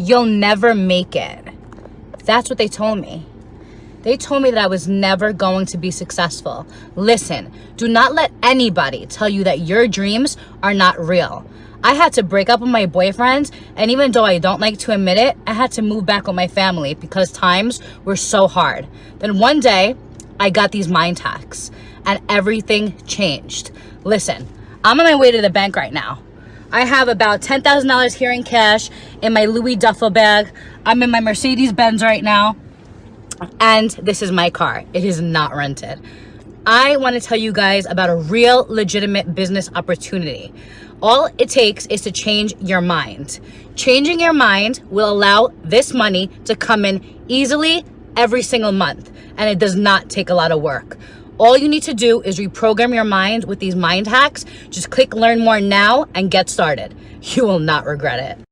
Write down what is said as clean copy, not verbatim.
you'll never make it. That's what they told me. They told me that I was never going to be successful. Listen, do not let anybody tell you that your dreams are not real. I had to break up with my boyfriend, and even though I don't like to admit it, I had to move back with my family because times were so hard. Then one day, I got these mind hacks, and everything changed. Listen, I'm on my way to the bank right now. I have about $10,000 here in cash in my Louis duffel bag. I'm in my Mercedes Benz right now, and this is my car. It is not rented. I want to tell you guys about a real legitimate business opportunity. All it takes is to change your mind. Changing your mind will allow this money to come in easily every single month, and it does not take a lot of work. All you need to do is reprogram your mind with these mind hacks. Just click learn more now and get started. You will not regret it.